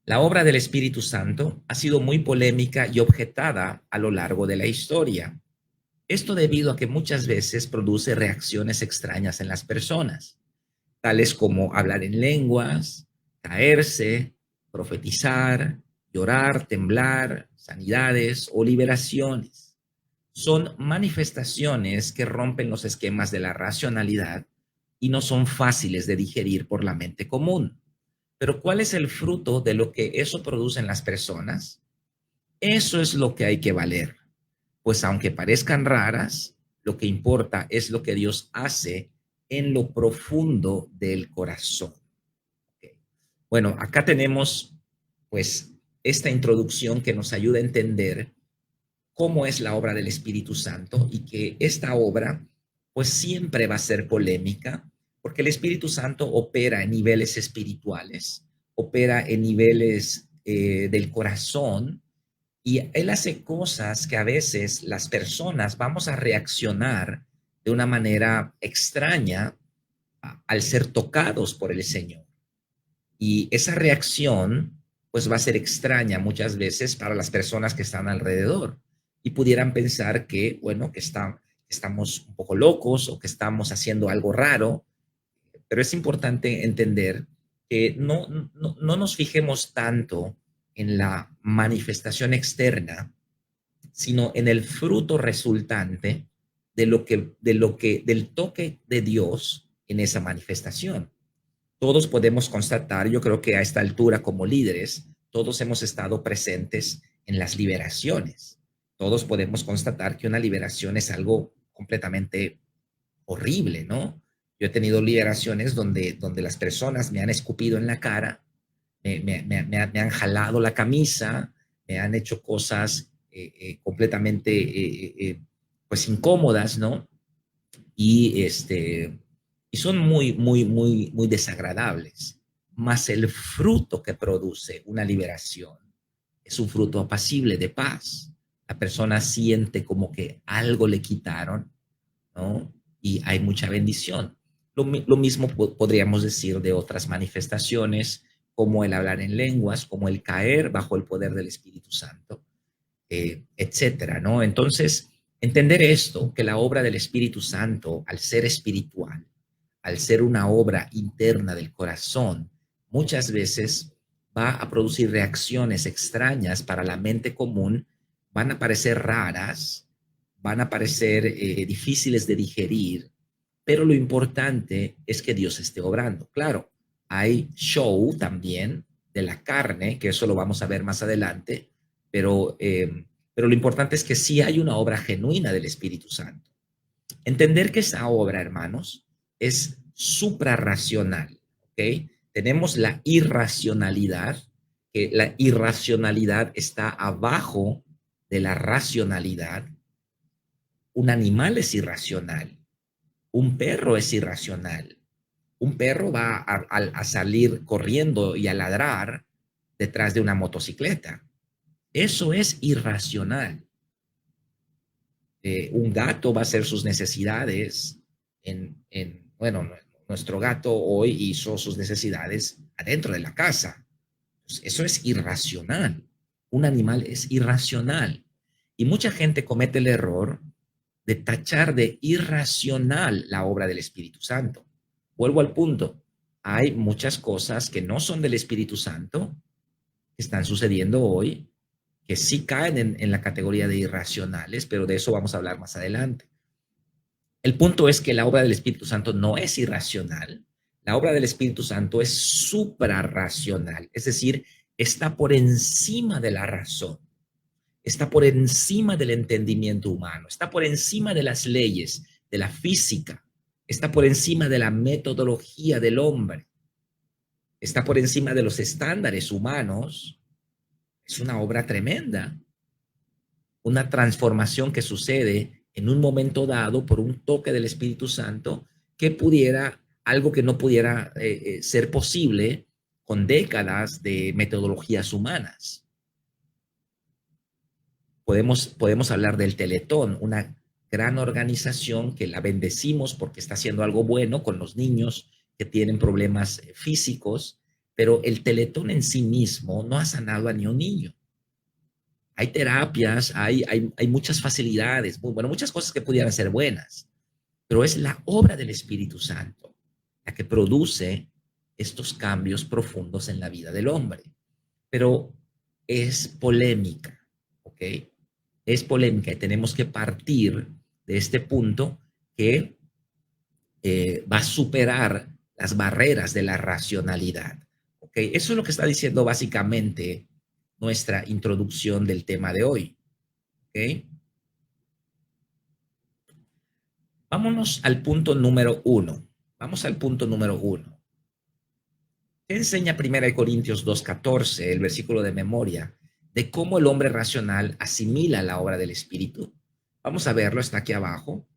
La obra del Espíritu Santo ha sido muy polémica y objetada a lo largo de la historia. Esto debido a que muchas veces produce reacciones extrañas en las personas, tales como hablar en lenguas, caerse, profetizar, llorar, temblar, sanidades o liberaciones. Son manifestaciones que rompen los esquemas de la racionalidad y no son fáciles de digerir por la mente común. Pero ¿cuál es el fruto de lo que eso produce en las personas? Eso es lo que hay que valer, pues aunque parezcan raras, lo que importa es lo que Dios hace en lo profundo del corazón. Okay. Bueno, acá tenemos pues esta introducción que nos ayuda a entender cómo es la obra del Espíritu Santo y que esta obra pues siempre va a ser polémica porque el Espíritu Santo opera en niveles espirituales, opera en niveles del corazón y Él hace cosas que a veces las personas vamos a reaccionar de una manera extraña al ser tocados por el Señor. Y esa reacción pues va a ser extraña muchas veces para las personas que están alrededor y pudieran pensar que, bueno, estamos un poco locos o que estamos haciendo algo raro, pero es importante entender que no nos fijemos tanto en la manifestación externa, sino en el fruto resultante del toque de Dios en esa manifestación. Todos podemos constatar, yo creo que a esta altura como líderes, todos hemos estado presentes en las liberaciones. Todos podemos constatar que una liberación es algo completamente horrible, ¿no? Yo he tenido liberaciones donde las personas me han escupido en la cara, me han jalado la camisa, me han hecho cosas completamente pues incómodas, ¿no? Y, y son muy desagradables. Mas el fruto que produce una liberación es un fruto apacible de paz. La persona siente como que algo le quitaron, ¿no? Y hay mucha bendición. Lo mismo podríamos decir de otras manifestaciones, como el hablar en lenguas, como el caer bajo el poder del Espíritu Santo, etcétera, ¿no? Entonces, entender esto, que la obra del Espíritu Santo, al ser espiritual, al ser una obra interna del corazón, muchas veces va a producir reacciones extrañas para la mente común, van a parecer raras, van a parecer difíciles de digerir, pero lo importante es que Dios esté obrando. Claro, hay show también de la carne, que eso lo vamos a ver más adelante, pero lo importante es que sí hay una obra genuina del Espíritu Santo. Entender que esa obra, hermanos, es suprarracional, ¿ok? Tenemos la irracionalidad, que la irracionalidad está abajo de la racionalidad. Un animal es irracional, un perro es irracional. Un perro va a salir corriendo y a ladrar detrás de una motocicleta. Eso es irracional. Un gato va a hacer sus necesidades bueno, nuestro gato hoy hizo sus necesidades adentro de la casa. Pues eso es irracional. Un animal es irracional. Y mucha gente comete el error de tachar de irracional la obra del Espíritu Santo. Vuelvo al punto. Hay muchas cosas que no son del Espíritu Santo que están sucediendo hoy que sí caen en la categoría de irracionales, pero de eso vamos a hablar más adelante. El punto es que la obra del Espíritu Santo no es irracional. La obra del Espíritu Santo es suprarracional, es decir, está por encima de la razón, está por encima del entendimiento humano, está por encima de las leyes, de la física, está por encima de la metodología del hombre, está por encima de los estándares humanos. Es una obra tremenda, una transformación que sucede en un momento dado por un toque del Espíritu Santo que pudiera, algo que no pudiera ser posible con décadas de metodologías humanas. Podemos hablar del Teletón, una gran organización que la bendecimos porque está haciendo algo bueno con los niños que tienen problemas físicos, pero el Teletón en sí mismo no ha sanado a ni un niño. Hay terapias, hay muchas facilidades, bueno, muchas cosas que pudieran ser buenas, pero es la obra del Espíritu Santo la que produce estos cambios profundos en la vida del hombre. Pero es polémica, ¿ok? Es polémica y tenemos que partir de este punto que va a superar las barreras de la racionalidad. ¿Ok? Eso es lo que está diciendo básicamente nuestra introducción del tema de hoy. ¿Ok? Vámonos al punto número 1. Vamos al punto número 1. ¿Qué enseña 1 Corintios 2:14, el versículo de memoria, de cómo el hombre racional asimila la obra del Espíritu? Vamos a verlo, está aquí abajo.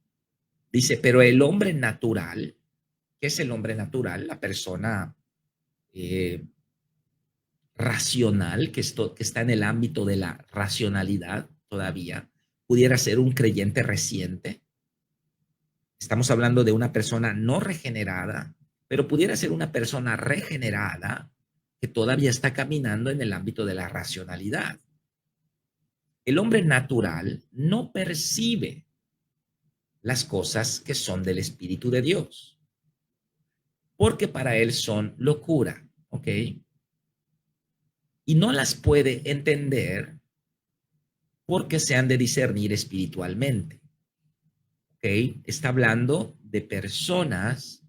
Dice, pero el hombre natural, ¿qué es el hombre natural? La persona racional, que está en el ámbito de la racionalidad todavía, pudiera ser un creyente reciente. Estamos hablando de una persona no regenerada, pero pudiera ser una persona regenerada que todavía está caminando en el ámbito de la racionalidad. El hombre natural no percibe las cosas que son del Espíritu de Dios, porque para él son locura, ¿ok? Y no las puede entender porque se han de discernir espiritualmente. ¿Ok? Está hablando de personas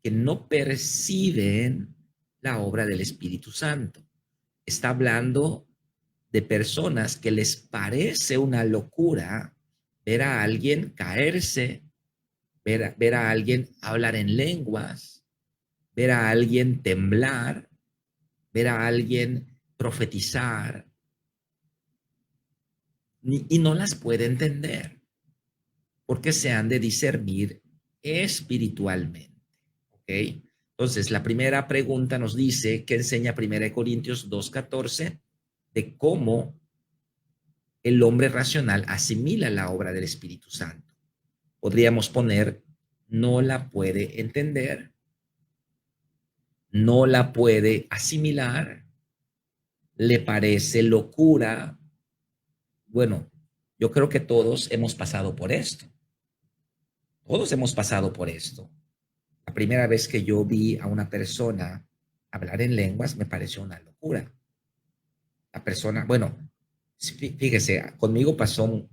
que no perciben la obra del Espíritu Santo. Está hablando de personas que les parece una locura ver a alguien caerse, ver a alguien hablar en lenguas, ver a alguien temblar, ver a alguien profetizar, y no las puede entender porque se han de discernir espiritualmente. ¿Ok? Entonces, la primera pregunta nos dice que enseña 1 Corintios 2:14 de cómo el hombre racional asimila la obra del Espíritu Santo. Podríamos poner, no la puede entender, no la puede asimilar, le parece locura. Bueno, yo creo que todos hemos pasado por esto. Todos hemos pasado por esto. La primera vez que yo vi a una persona hablar en lenguas me pareció una locura. La persona, bueno, fíjese, conmigo pasó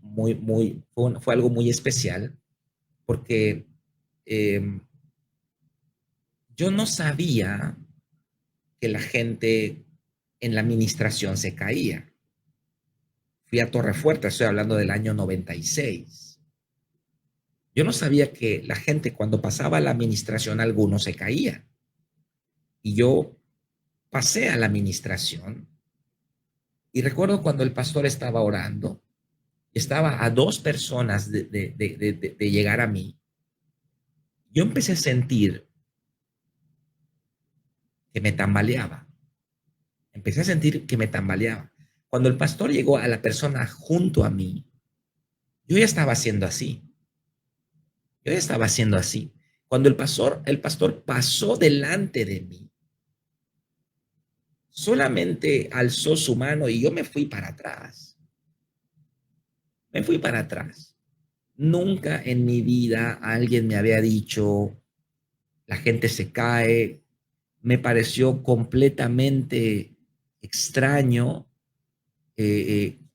fue algo muy especial porque yo no sabía que la gente en la administración se caía. Fui a Torrefuerte, estoy hablando del año 96. Yo no sabía que la gente cuando pasaba a la administración algunos se caían. Y yo pasé a la administración y recuerdo cuando el pastor estaba orando, estaba a 2 personas de llegar a mí. Yo empecé a sentir que me tambaleaba. Empecé a sentir que me tambaleaba. Cuando el pastor llegó a la persona junto a mí, yo ya estaba haciendo así. Yo ya estaba haciendo así. Cuando el pastor pasó delante de mí, solamente alzó su mano y yo me fui para atrás. Me fui para atrás. Nunca en mi vida alguien me había dicho, la gente se cae. Me pareció completamente extraño,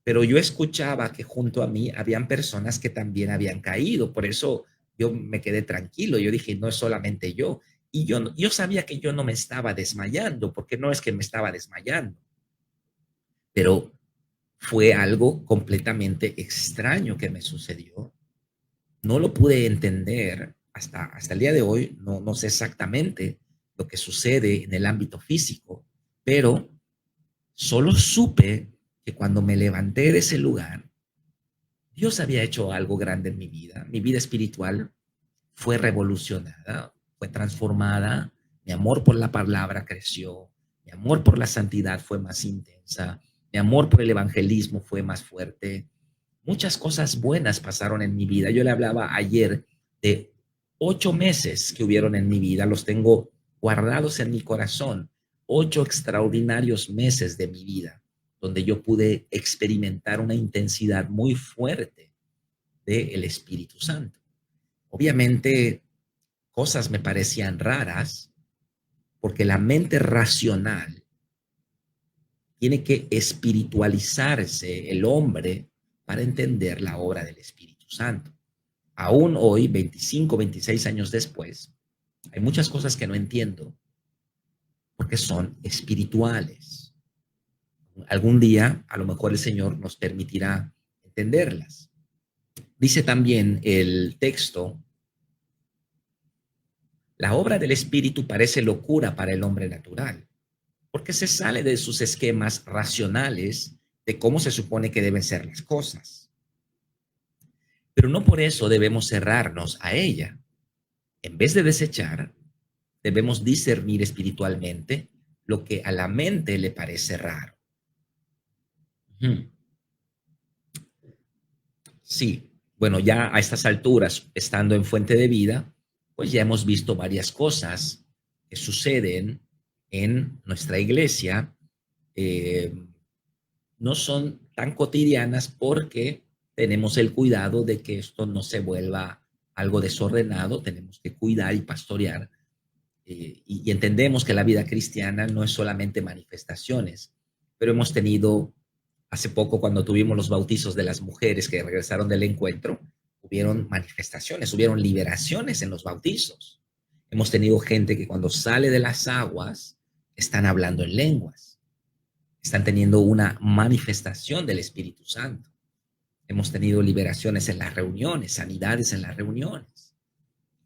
pero yo escuchaba que junto a mí habían personas que también habían caído. Por eso yo me quedé tranquilo. Yo dije, no es solamente yo. Y yo sabía que yo no me estaba desmayando, porque no es que me estaba desmayando, pero fue algo completamente extraño que me sucedió. No lo pude entender hasta el día de hoy. No sé exactamente lo que sucede en el ámbito físico, pero solo supe que cuando me levanté de ese lugar, Dios había hecho algo grande en mi vida. Mi vida espiritual fue revolucionada, fue transformada. Mi amor por la palabra creció. Mi amor por la santidad fue más intensa. Mi amor por el evangelismo fue más fuerte. Muchas cosas buenas pasaron en mi vida. Yo le hablaba ayer de 8 meses que hubieron en mi vida. Los tengo guardados en mi corazón. 8 extraordinarios meses de mi vida, donde yo pude experimentar una intensidad muy fuerte del Espíritu Santo. Obviamente, cosas me parecían raras, porque la mente racional tiene que espiritualizarse el hombre para entender la obra del Espíritu Santo. Aún hoy, 25, 26 años después, hay muchas cosas que no entiendo porque son espirituales. Algún día, a lo mejor el Señor nos permitirá entenderlas. Dice también el texto, la obra del Espíritu parece locura para el hombre natural, porque se sale de sus esquemas racionales de cómo se supone que deben ser las cosas. Pero no por eso debemos cerrarnos a ella. En vez de desechar, debemos discernir espiritualmente lo que a la mente le parece raro. Sí, bueno, ya a estas alturas, estando en Fuente de Vida, pues ya hemos visto varias cosas que suceden en nuestra iglesia. No son tan cotidianas porque tenemos el cuidado de que esto no se vuelva algo desordenado. Tenemos que cuidar y pastorear. Y entendemos que la vida cristiana no es solamente manifestaciones, pero hemos tenido, hace poco cuando tuvimos los bautizos de las mujeres que regresaron del encuentro, hubieron manifestaciones, hubieron liberaciones en los bautizos. Hemos tenido gente que cuando sale de las aguas están hablando en lenguas, están teniendo una manifestación del Espíritu Santo. Hemos tenido liberaciones en las reuniones, sanidades en las reuniones.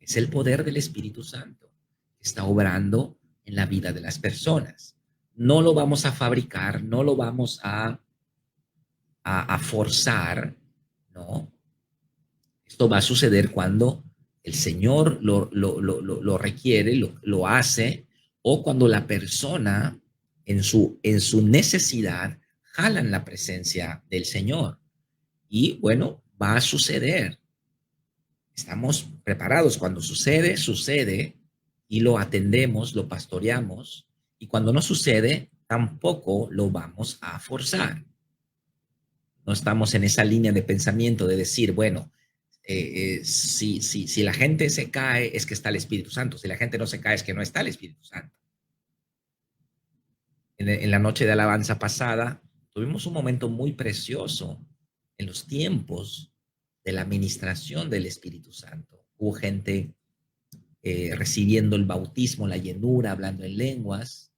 Es el poder del Espíritu Santo que está obrando en la vida de las personas. No lo vamos a fabricar, no lo vamos a forzar, ¿no? Esto va a suceder cuando el Señor lo requiere, lo hace, o cuando la persona en su necesidad jalan la presencia del Señor. Y bueno, va a suceder. Estamos preparados. Cuando sucede, sucede y lo atendemos, lo pastoreamos. Y cuando no sucede, tampoco lo vamos a forzar. No estamos en esa línea de pensamiento de decir, bueno, si la gente se cae es que está el Espíritu Santo. Si la gente no se cae es que no está el Espíritu Santo. En la noche de alabanza pasada tuvimos un momento muy precioso en los tiempos de la administración del Espíritu Santo. Hubo gente recibiendo el bautismo, la llenura, hablando en lenguas,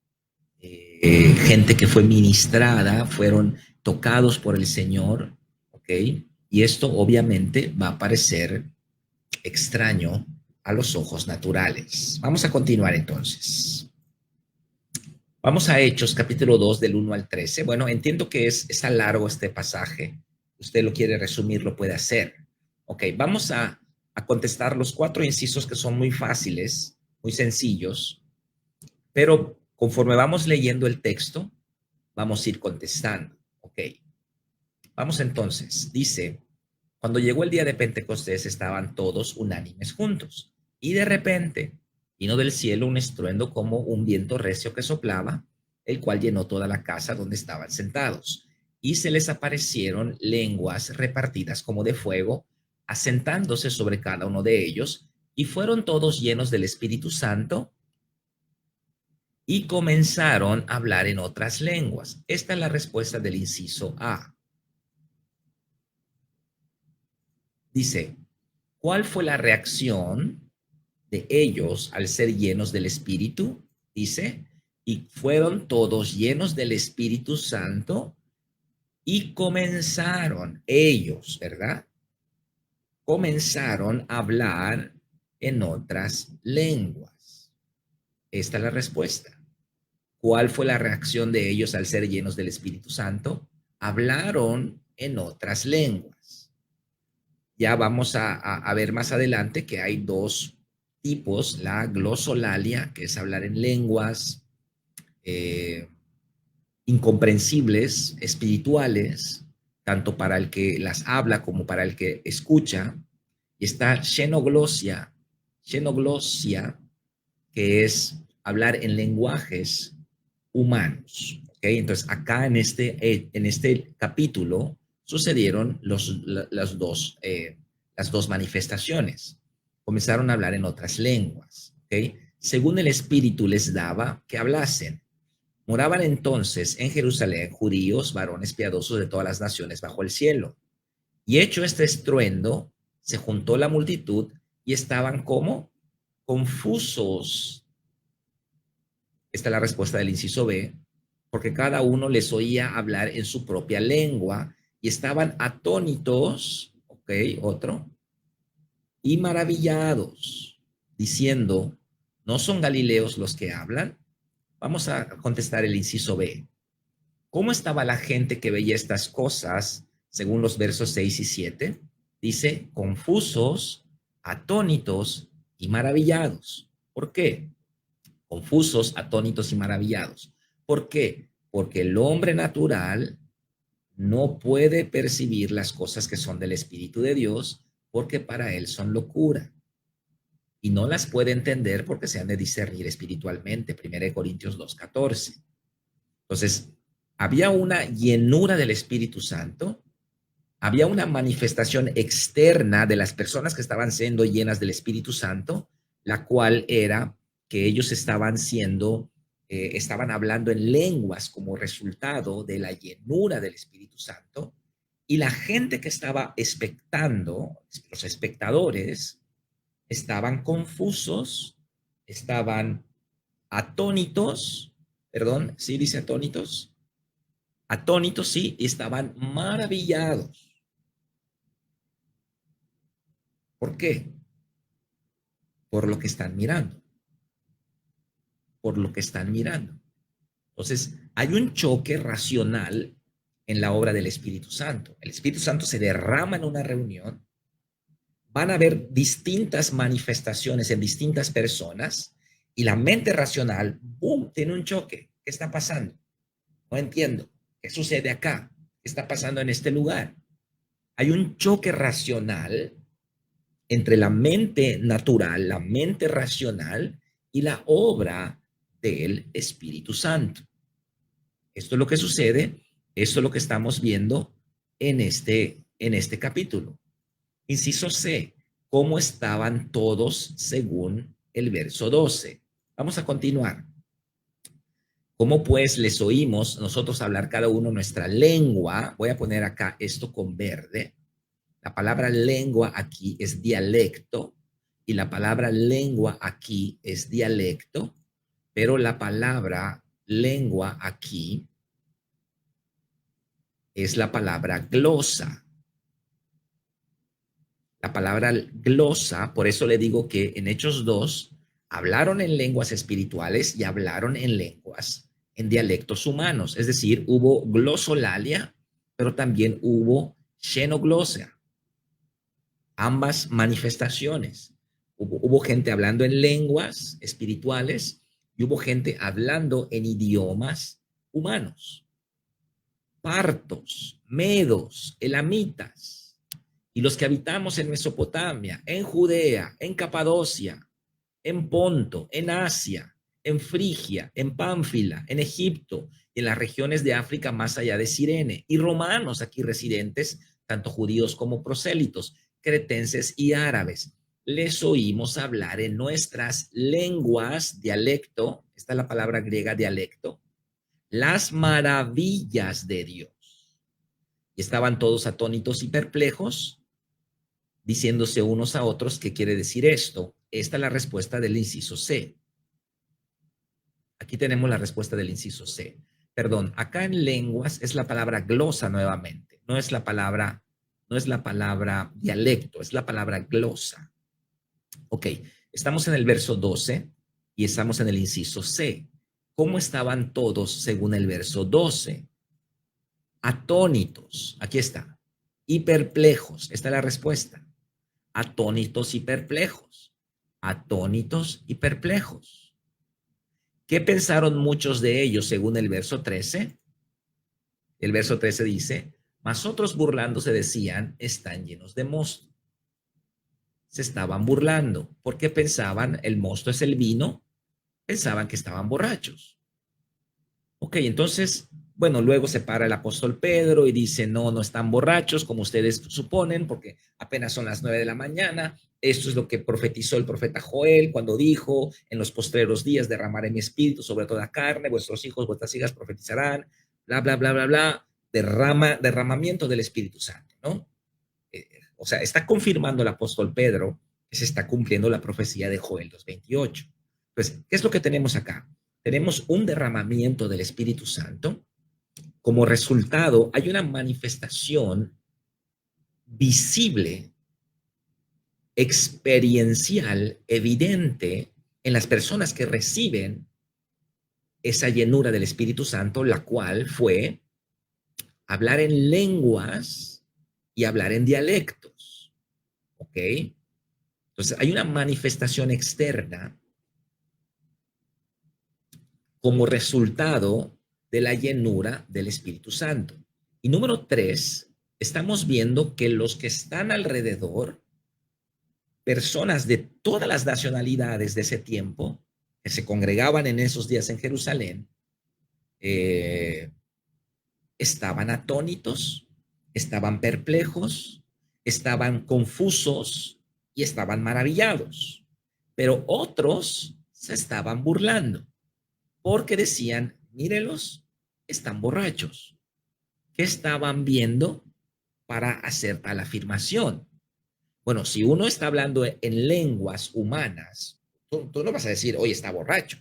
gente que fue ministrada, fueron tocados por el Señor, ¿ok? Y esto obviamente va a parecer extraño a los ojos naturales. Vamos a continuar entonces. Vamos a Hechos, capítulo 2, del 1 al 13. Bueno, entiendo que está largo este pasaje. Usted lo quiere resumir, lo puede hacer. Ok, vamos a contestar los 4 incisos que son muy fáciles, muy sencillos, pero conforme vamos leyendo el texto, vamos a ir contestando. Ok, vamos entonces. Dice, cuando llegó el día de Pentecostés estaban todos unánimes juntos y de repente vino del cielo un estruendo como un viento recio que soplaba, el cual llenó toda la casa donde estaban sentados. Y se les aparecieron lenguas repartidas como de fuego, asentándose sobre cada uno de ellos, y fueron todos llenos del Espíritu Santo y comenzaron a hablar en otras lenguas. Esta es la respuesta del inciso A. Dice, ¿cuál fue la reacción de ellos al ser llenos del Espíritu? Dice, y fueron todos llenos del Espíritu Santo y comenzaron ellos, ¿verdad? Comenzaron a hablar en otras lenguas. Esta es la respuesta. ¿Cuál fue la reacción de ellos al ser llenos del Espíritu Santo? Hablaron en otras lenguas. Ya vamos a ver más adelante que hay 2 tipos, la glosolalia, que es hablar en lenguas incomprensibles, espirituales, tanto para el que las habla como para el que escucha. Y está xenoglosia, que es hablar en lenguajes humanos. ¿Okay? Entonces, acá en este capítulo sucedieron las dos manifestaciones. Comenzaron a hablar en otras lenguas. ¿Okay? Según el Espíritu les daba que hablasen. Moraban entonces en Jerusalén judíos, varones piadosos de todas las naciones bajo el cielo. Y hecho este estruendo, se juntó la multitud y estaban como confusos. Esta es la respuesta del inciso B, porque cada uno les oía hablar en su propia lengua y estaban atónitos, ok, otro, y maravillados, diciendo, ¿no son galileos los que hablan? Vamos a contestar el inciso B. ¿Cómo estaba la gente que veía estas cosas, según los versos 6 y 7? Dice, confusos, atónitos y maravillados. ¿Por qué? Confusos, atónitos y maravillados. ¿Por qué? Porque el hombre natural no puede percibir las cosas que son del Espíritu de Dios porque para él son locura. Y no las puede entender porque se han de discernir espiritualmente. 1 Corintios 2:14. Entonces, había una llenura del Espíritu Santo, había una manifestación externa de las personas que estaban siendo llenas del Espíritu Santo, la cual era que ellos estaban hablando en lenguas como resultado de la llenura del Espíritu Santo, y la gente que estaba expectando, los espectadores, estaban confusos, estaban atónitos, perdón, ¿sí dice atónitos? Atónitos, sí, y estaban maravillados. ¿Por qué? Por lo que están mirando. Por lo que están mirando. Entonces, hay un choque racional en la obra del Espíritu Santo. El Espíritu Santo se derrama en una reunión, van a haber distintas manifestaciones en distintas personas y la mente racional, ¡boom!, tiene un choque. ¿Qué está pasando? No entiendo. ¿Qué sucede acá? ¿Qué está pasando en este lugar? Hay un choque racional entre la mente natural, la mente racional y la obra del Espíritu Santo. Esto es lo que sucede, esto es lo que estamos viendo en este capítulo. Inciso C, ¿cómo estaban todos según el verso 12? Vamos a continuar. ¿Cómo pues les oímos nosotros hablar cada uno nuestra lengua? Voy a poner acá esto con verde. La palabra lengua aquí es dialecto y la palabra lengua aquí es dialecto, pero la palabra lengua aquí es la palabra glosa. La palabra glosa, por eso le digo que en Hechos 2 hablaron en lenguas espirituales y hablaron en lenguas, en dialectos humanos. Es decir, hubo glosolalia, pero también hubo xenoglosia. Ambas manifestaciones. Hubo gente hablando en lenguas espirituales y hubo gente hablando en idiomas humanos. Partos, medos, elamitas y los que habitamos en Mesopotamia, en Judea, en Capadocia, en Ponto, en Asia, en Frigia, en Pánfila, en Egipto y en las regiones de África más allá de Cirene, y romanos aquí residentes, tanto judíos como prosélitos, cretenses y árabes. Les oímos hablar en nuestras lenguas, dialecto, esta es la palabra griega dialecto, las maravillas de Dios. Y estaban todos atónitos y perplejos, diciéndose unos a otros, ¿qué quiere decir esto? Esta es la respuesta del inciso C. Aquí tenemos la respuesta del inciso C. Perdón, acá en lenguas es la palabra glosa nuevamente. No es la palabra dialecto, es la palabra glosa. Ok, estamos en el verso 12 y estamos en el inciso C. ¿Cómo estaban todos según el verso 12? Atónitos, aquí está, y perplejos, esta es la respuesta. Atónitos y perplejos, atónitos y perplejos. ¿Qué pensaron muchos de ellos según el verso 13? El verso 13 dice, mas otros burlándose decían, están llenos de mosto. Se estaban burlando porque pensaban, el mosto es el vino, pensaban que estaban borrachos. Ok, entonces, bueno, luego se para el apóstol Pedro y dice, no, no están borrachos como ustedes suponen, porque apenas son las 9 de la mañana. Esto es lo que profetizó el profeta Joel cuando dijo, en los postreros días derramaré mi espíritu sobre toda carne, vuestros hijos, vuestras hijas profetizarán, bla, bla, bla, bla, bla, derramamiento del Espíritu Santo, ¿no? O sea, está confirmando el apóstol Pedro que se está cumpliendo la profecía de Joel 2:28. Pues, ¿qué es lo que tenemos acá? Tenemos un derramamiento del Espíritu Santo. Como resultado, hay una manifestación visible, experiencial, evidente en las personas que reciben esa llenura del Espíritu Santo, la cual fue hablar en lenguas y hablar en dialectos. ¿Ok? Entonces, hay una manifestación externa como resultado de la llenura del Espíritu Santo. Y número 3, estamos viendo que los que están alrededor, personas de todas las nacionalidades de ese tiempo, que se congregaban en esos días en Jerusalén, eh, estaban atónitos, estaban perplejos, estaban confusos y estaban maravillados. Pero otros se estaban burlando porque decían, mírelos, están borrachos. ¿Qué estaban viendo para hacer tal afirmación? Bueno, si uno está hablando en lenguas humanas, tú no vas a decir, oye, está borracho.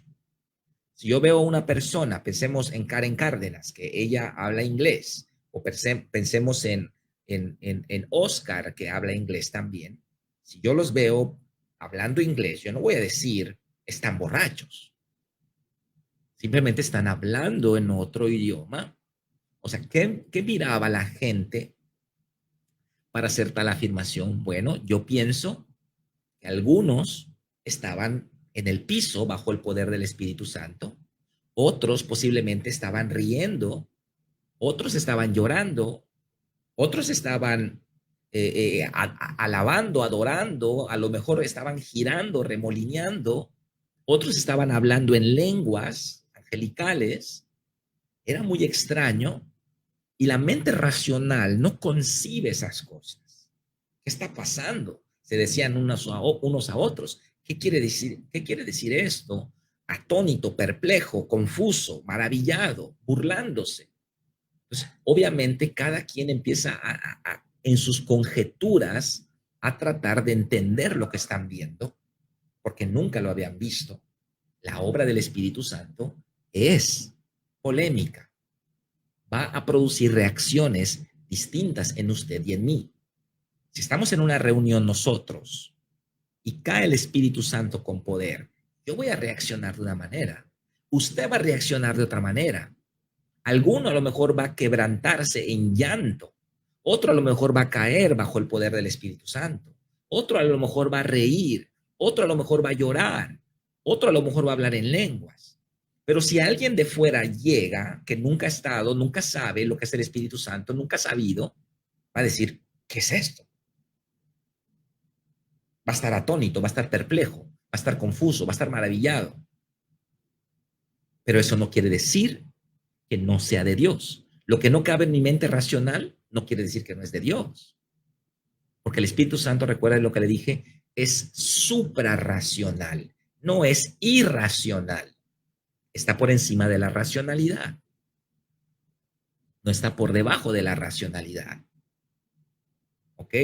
Si yo veo a una persona, pensemos en Karen Cárdenas, que ella habla inglés, o pensemos en Oscar, que habla inglés también. Si yo los veo hablando inglés, yo no voy a decir, están borrachos. Simplemente están hablando en otro idioma. O sea, ¿qué miraba la gente para hacer tal afirmación? Bueno, yo pienso que algunos estaban en el piso bajo el poder del Espíritu Santo, otros posiblemente estaban riendo, otros estaban llorando, otros estaban alabando, adorando, a lo mejor estaban girando, remolineando, otros estaban hablando en lenguas angelicales. Era muy extraño y la mente racional no concibe esas cosas. ¿Qué está pasando? Se decían unos a otros. ¿Qué quiere decir esto? Atónito, perplejo, confuso, maravillado, burlándose. Entonces, obviamente, cada quien empieza en sus conjeturas a tratar de entender lo que están viendo, porque nunca lo habían visto. La obra del Espíritu Santo es polémica, va a producir reacciones distintas en usted y en mí. Si estamos en una reunión nosotros y cae el Espíritu Santo con poder, yo voy a reaccionar de una manera, usted va a reaccionar de otra manera. Alguno a lo mejor va a quebrantarse en llanto, otro a lo mejor va a caer bajo el poder del Espíritu Santo, otro a lo mejor va a reír, otro a lo mejor va a llorar, otro a lo mejor va a hablar en lenguas. Pero si alguien de fuera llega, que nunca ha estado, nunca sabe lo que es el Espíritu Santo, nunca ha sabido, va a decir, ¿qué es esto? Va a estar atónito, va a estar perplejo, va a estar confuso, va a estar maravillado. Pero eso no quiere decir que no sea de Dios. Lo que no cabe en mi mente racional no quiere decir que no es de Dios. Porque el Espíritu Santo, recuerda lo que le dije, es suprarracional, no es irracional. Está por encima de la racionalidad. No está por debajo de la racionalidad. ¿Ok?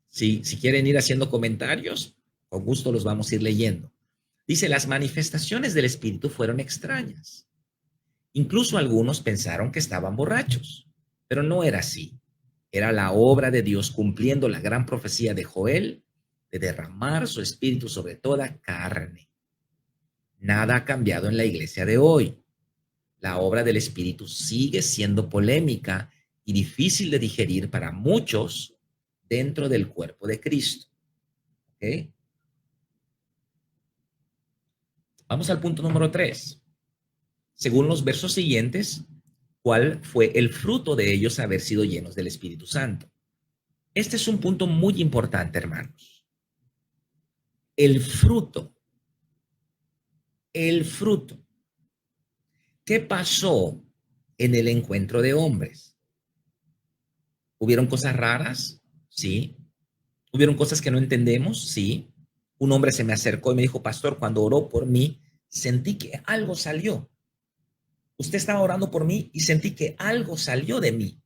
Si quieren ir haciendo comentarios, con gusto los vamos a ir leyendo. Dice, las manifestaciones del Espíritu fueron extrañas. Incluso algunos pensaron que estaban borrachos, pero no era así. Era la obra de Dios cumpliendo la gran profecía de Joel de derramar su espíritu sobre toda carne. Nada ha cambiado en la iglesia de hoy. La obra del espíritu sigue siendo polémica y difícil de digerir para muchos dentro del cuerpo de Cristo. ¿Okay? Vamos al punto número 3. Según los versos siguientes, ¿cuál fue el fruto de ellos haber sido llenos del Espíritu Santo? Este es un punto muy importante, hermanos. El fruto. El fruto. ¿Qué pasó en el encuentro de hombres? ¿Hubieron cosas raras? Sí. ¿Hubieron cosas que no entendemos? Sí. Un hombre se me acercó y me dijo, pastor, cuando oró por mí, sentí que algo salió. Usted estaba orando por mí y sentí que algo salió de mí.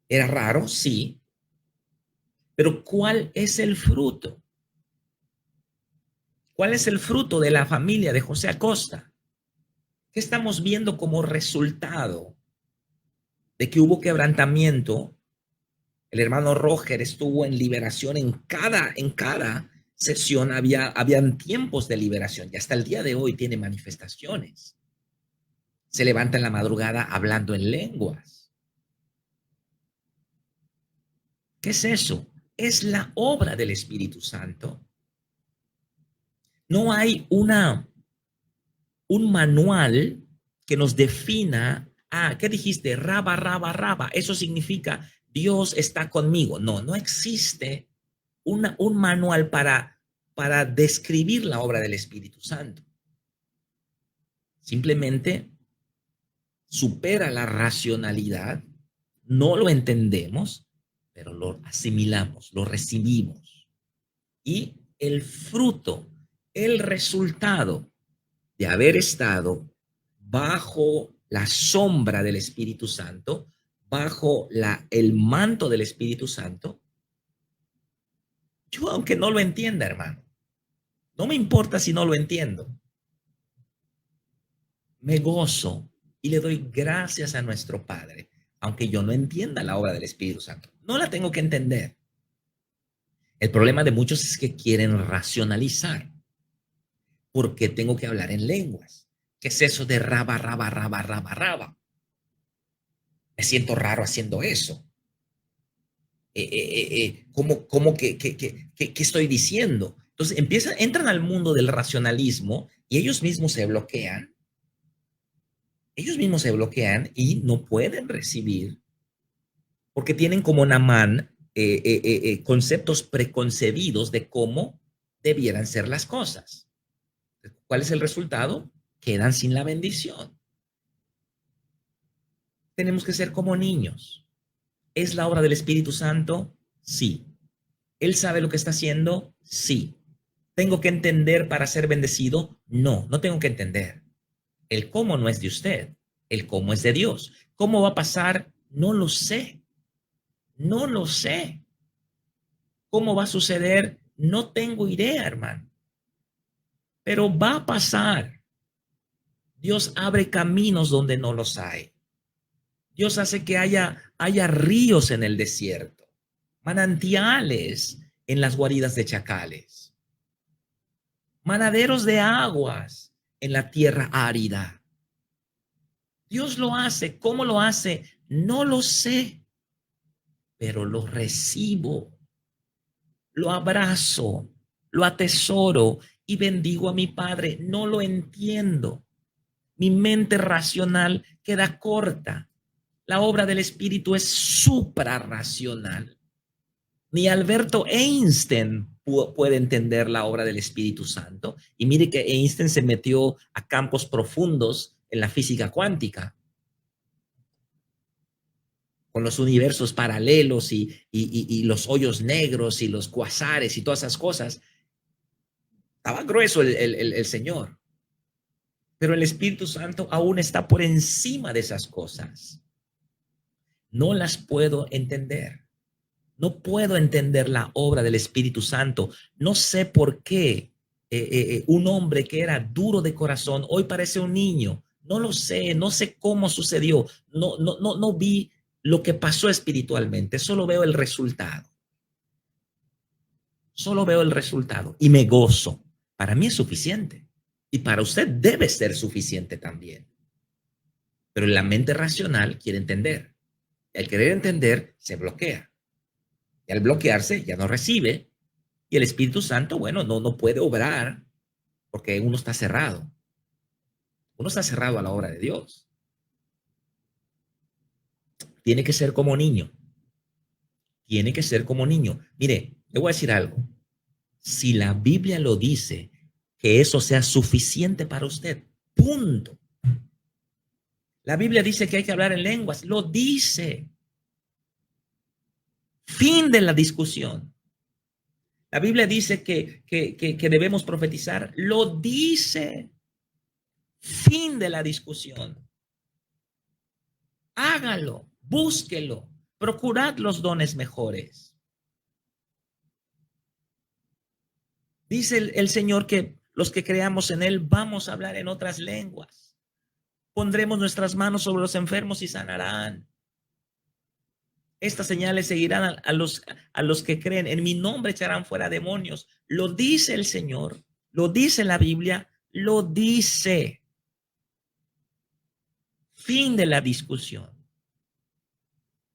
¿Era raro? Sí. Pero ¿cuál es el fruto? ¿Cuál es el fruto de la familia de José Acosta? ¿Qué estamos viendo como resultado de que hubo quebrantamiento? El hermano Roger estuvo en liberación en cada sesión habían tiempos de liberación y hasta el día de hoy tiene manifestaciones. Se levanta en la madrugada hablando en lenguas. ¿Qué es eso? Es la obra del Espíritu Santo. No hay un manual que nos defina, ¿qué dijiste? Raba, raba, raba. Eso significa Dios está conmigo. No, no existe un manual para describir la obra del Espíritu Santo. Simplemente supera la racionalidad, no lo entendemos, pero lo asimilamos, lo recibimos. Y el fruto, el resultado de haber estado bajo la sombra del Espíritu Santo, bajo el manto del Espíritu Santo, yo aunque no lo entienda, hermano, no me importa si no lo entiendo, me gozo y le doy gracias a nuestro Padre, aunque yo no entienda la obra del Espíritu Santo. No la tengo que entender. El problema de muchos es que quieren racionalizar. ¿Por qué tengo que hablar en lenguas? ¿Qué es eso de raba, raba, raba, raba, raba? Me siento raro haciendo eso. ¿Cómo qué estoy diciendo? Entonces entran al mundo del racionalismo y ellos mismos se bloquean. Ellos mismos se bloquean y no pueden recibir porque tienen como Namán conceptos preconcebidos de cómo debieran ser las cosas. ¿Cuál es el resultado? Quedan sin la bendición. Tenemos que ser como niños. ¿Es la obra del Espíritu Santo? Sí. ¿Él sabe lo que está haciendo? Sí. ¿Tengo que entender para ser bendecido? No, no tengo que entender. El cómo no es de usted, el cómo es de Dios. ¿Cómo va a pasar? No lo sé. No lo sé. ¿Cómo va a suceder? No tengo idea, hermano. Pero va a pasar. Dios abre caminos donde no los hay. Dios hace que haya ríos en el desierto, manantiales en las guaridas de chacales, manaderos de aguas en la tierra árida. Dios lo hace. ¿Cómo lo hace? No lo sé, pero lo recibo, lo abrazo, lo atesoro y bendigo a mi Padre. No lo entiendo. Mi mente racional queda corta. La obra del Espíritu es suprarracional. Ni Alberto Einstein puede entender la obra del Espíritu Santo. Y mire que Einstein se metió a campos profundos en la física cuántica, con los universos paralelos y los hoyos negros y los cuasares y todas esas cosas. Estaba grueso el Señor. Pero el Espíritu Santo aún está por encima de esas cosas. No las puedo entender. No puedo entender la obra del Espíritu Santo. No sé por qué un hombre que era duro de corazón hoy parece un niño. No lo sé, no sé cómo sucedió. No vi lo que pasó espiritualmente. Solo veo el resultado. Solo veo el resultado y me gozo. Para mí es suficiente. Y para usted debe ser suficiente también. Pero la mente racional quiere entender. Y al querer entender, se bloquea. Y al bloquearse, ya no recibe. Y el Espíritu Santo, bueno, no puede obrar porque uno está cerrado. Uno está cerrado a la obra de Dios. Tiene que ser como niño. Tiene que ser como niño. Mire, le voy a decir algo. Si la Biblia lo dice, que eso sea suficiente para usted. Punto. La Biblia dice que hay que hablar en lenguas, lo dice. Fin de la discusión. La Biblia dice que debemos profetizar, lo dice. Fin de la discusión. Hágalo, búsquelo, procurad los dones mejores. Dice el Señor que los que creamos en Él vamos a hablar en otras lenguas. Pondremos nuestras manos sobre los enfermos y sanarán. Estas señales seguirán a los que creen. En mi nombre echarán fuera demonios. Lo dice el Señor, lo dice la Biblia, lo dice. Fin de la discusión.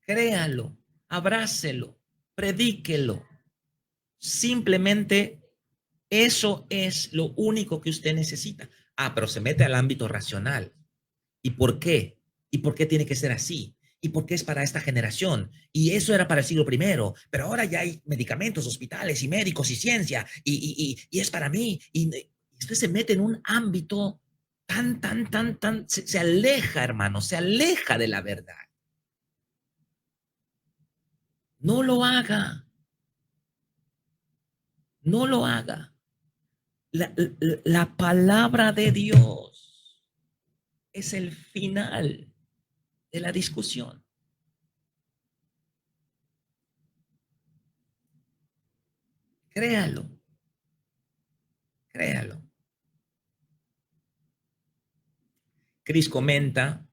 Créalo, abrácelo, predíquelo. Simplemente eso es lo único que usted necesita. Ah, pero se mete al ámbito racional. ¿Y por qué? ¿Y por qué tiene que ser así? ¿Y por qué es para esta generación? Y eso era para el siglo primero, pero ahora ya hay medicamentos, hospitales y médicos y ciencia, y es para mí. Y usted se mete en un ámbito se aleja, hermano, se aleja de la verdad. No lo haga. No lo haga. La palabra de Dios es el final de la discusión. Créalo. Créalo. Cris comenta,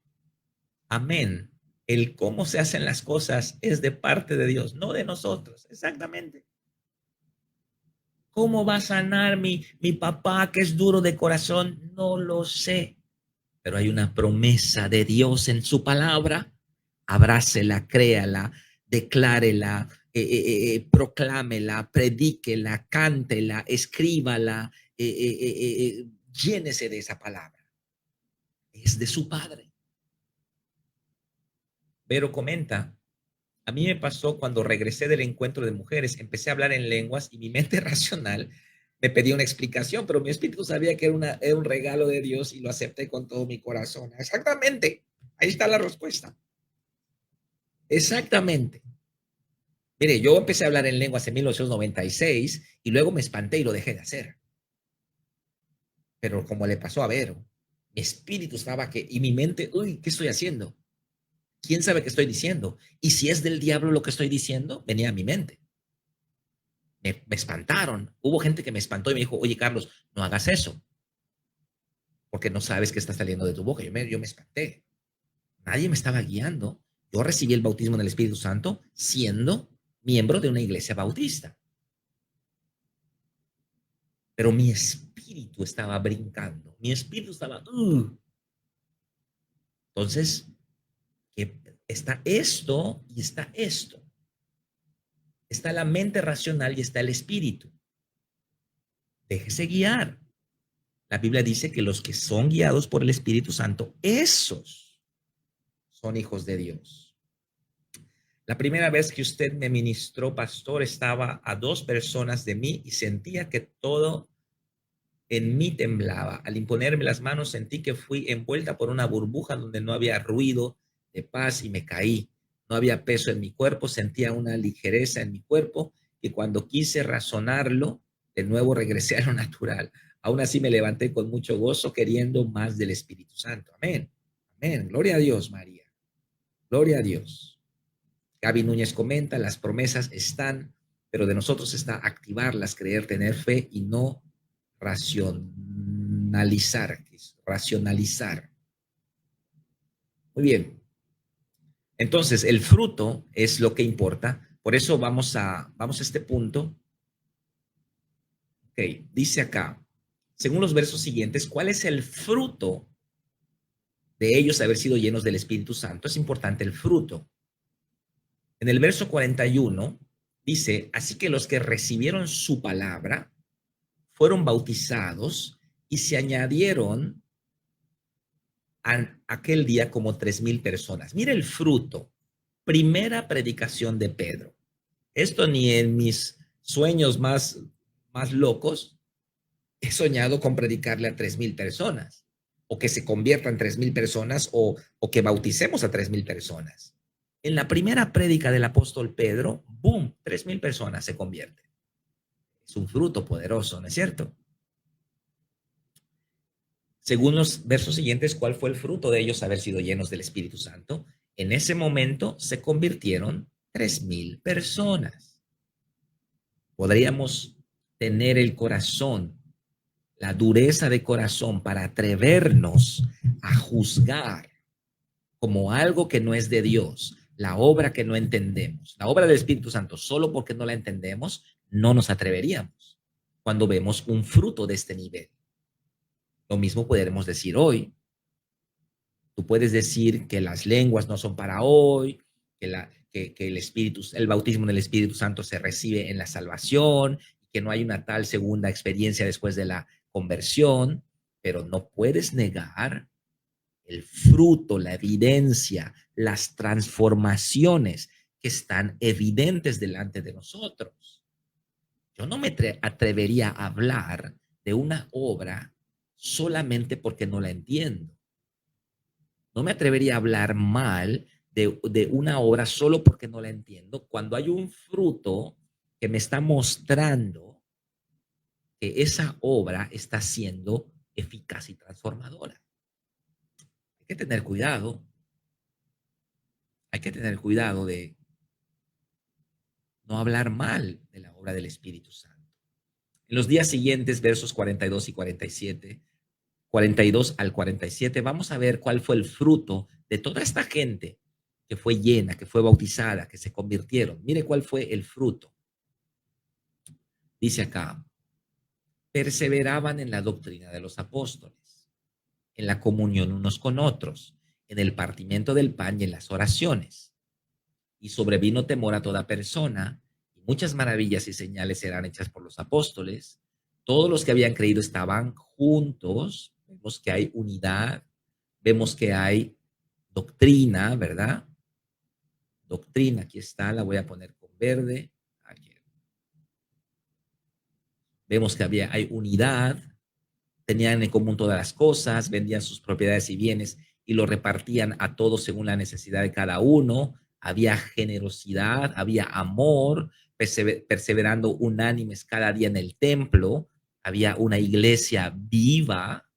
amén. El cómo se hacen las cosas es de parte de Dios, no de nosotros. Exactamente. ¿Cómo va a sanar mi papá que es duro de corazón? No lo sé. Pero hay una promesa de Dios en su palabra. Abrácela, créala, declárela, proclámela, predíquela, cántela, escríbala, llénese de esa palabra. Es de su Padre. Vero comenta, a mí me pasó cuando regresé del encuentro de mujeres, empecé a hablar en lenguas y mi mente racional me pedía una explicación, pero mi espíritu sabía que era un regalo de Dios y lo acepté con todo mi corazón. Exactamente, ahí está la respuesta. Exactamente. Mire, yo empecé a hablar en lenguas en 1996 y luego me espanté y lo dejé de hacer. Pero como le pasó a Vero, mi espíritu estaba y mi mente, uy, ¿qué estoy haciendo? ¿Quién sabe qué estoy diciendo? Y si es del diablo lo que estoy diciendo, venía a mi mente. Me espantaron. Hubo gente que me espantó y me dijo, oye, Carlos, no hagas eso, porque no sabes qué está saliendo de tu boca. Yo me espanté. Nadie me estaba guiando. Yo recibí el bautismo en el Espíritu Santo siendo miembro de una iglesia bautista. Pero mi espíritu estaba brincando. Mi espíritu estaba... Entonces, está esto y está esto. Está la mente racional y está el espíritu. Déjese guiar. La Biblia dice que los que son guiados por el Espíritu Santo, esos son hijos de Dios. La primera vez que usted me ministró, pastor, estaba a 2 personas de mí y sentía que todo en mí temblaba. Al imponerme las manos sentí que fui envuelta por una burbuja donde no había ruido de paz y me caí. No había peso en mi cuerpo, sentía una ligereza en mi cuerpo que cuando quise razonarlo, de nuevo regresé a lo natural. Aún así me levanté con mucho gozo queriendo más del Espíritu Santo. Amén. Amén. Gloria a Dios, María. Gloria a Dios. Gaby Núñez comenta, las promesas están, pero de nosotros está activarlas, creer, tener fe y no racionalizar. Racionalizar. Muy bien. Entonces, el fruto es lo que importa. Por eso vamos a este punto. Ok, dice acá, según los versos siguientes, ¿cuál es el fruto de ellos haber sido llenos del Espíritu Santo? Es importante el fruto. En el verso 41 dice, así que los que recibieron su palabra fueron bautizados y se añadieron aquel día como 3,000 personas. Mira el fruto. Primera predicación de Pedro. Esto ni en mis sueños más locos he soñado con predicarle a 3,000 personas. o que se conviertan 3,000 personas o que bauticemos a 3,000 personas. En la primera prédica del apóstol Pedro, ¡boom!, 3,000 personas se convierten. Es un fruto poderoso, ¿no es cierto? Según los versos siguientes, ¿cuál fue el fruto de ellos haber sido llenos del Espíritu Santo? En ese momento se convirtieron 3,000 personas. Podríamos tener el corazón, la dureza de corazón para atrevernos a juzgar como algo que no es de Dios, la obra que no entendemos, la obra del Espíritu Santo, solo porque no la entendemos, no nos atreveríamos cuando vemos un fruto de este nivel. Lo mismo podremos decir hoy. Tú puedes decir que las lenguas no son para hoy, que el bautismo del Espíritu Santo se recibe en la salvación, que no hay una tal segunda experiencia después de la conversión, pero no puedes negar el fruto, la evidencia, las transformaciones que están evidentes delante de nosotros. Yo no me atrevería a hablar de una obra solamente porque no la entiendo. No me atrevería a hablar mal de una obra solo porque no la entiendo, cuando hay un fruto que me está mostrando que esa obra está siendo eficaz y transformadora. Hay que tener cuidado. Hay que tener cuidado de no hablar mal de la obra del Espíritu Santo. En los días siguientes, versos 42 y 47, 42 al 47, vamos a ver cuál fue el fruto de toda esta gente que fue llena, que fue bautizada, que se convirtieron. Mire cuál fue el fruto. Dice acá, perseveraban en la doctrina de los apóstoles, en la comunión unos con otros, en el partimiento del pan y en las oraciones. Y sobrevino temor a toda persona, y muchas maravillas y señales eran hechas por los apóstoles. Todos los que habían creído estaban juntos. Vemos que hay unidad, vemos que hay doctrina, ¿verdad? Doctrina, aquí está, la voy a poner con verde. Aquí. Vemos que hay unidad, tenían en común todas las cosas, vendían sus propiedades y bienes y lo repartían a todos según la necesidad de cada uno. Había generosidad, había amor, perseverando unánimes cada día en el templo. Había una iglesia viva.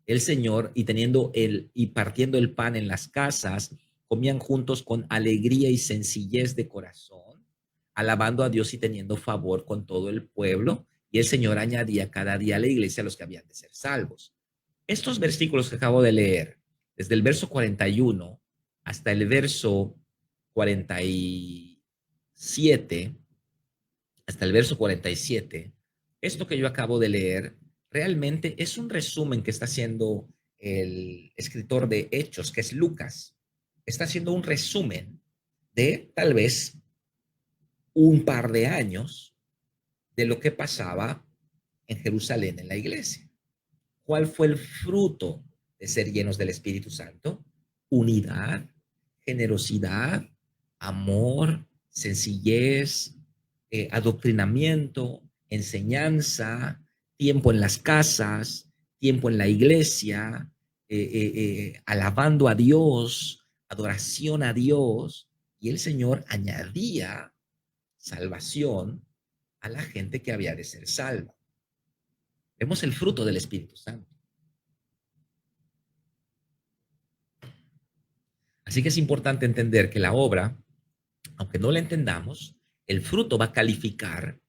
El Señor, y partiendo el pan en las casas, comían juntos con alegría y sencillez de corazón, alabando a Dios y teniendo favor con todo el pueblo. Y el Señor añadía cada día a la iglesia a los que habían de ser salvos. Estos versículos que acabo de leer, desde el verso 41 hasta el verso 47, hasta el verso 47, esto que yo acabo de leer realmente es un resumen que está haciendo el escritor de Hechos, que es Lucas. Está haciendo un resumen de tal vez un par de años de lo que pasaba en Jerusalén en la iglesia. ¿Cuál fue el fruto de ser llenos del Espíritu Santo? Unidad, generosidad, amor, sencillez, adoctrinamiento, enseñanza, tiempo en las casas, tiempo en la iglesia, alabando a Dios, adoración a Dios, y el Señor añadía salvación a la gente que había de ser salva. Vemos el fruto del Espíritu Santo. Así que es importante entender que la obra, aunque no la entendamos, el fruto va a calificar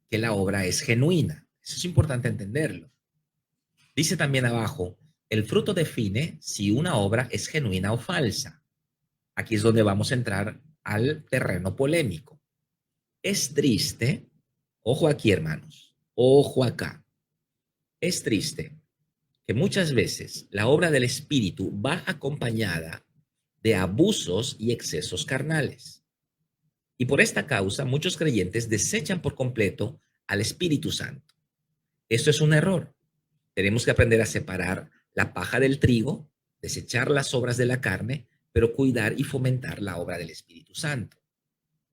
que la obra es genuina. Eso es importante entenderlo. Dice también abajo, el fruto define si una obra es genuina o falsa. Aquí es donde vamos a entrar al terreno polémico. Es triste, ojo aquí hermanos, ojo acá. Es triste que muchas veces la obra del Espíritu va acompañada de abusos y excesos carnales. Y por esta causa muchos creyentes desechan por completo al Espíritu Santo. Esto es un error. Tenemos que aprender a separar la paja del trigo, desechar las obras de la carne, pero cuidar y fomentar la obra del Espíritu Santo.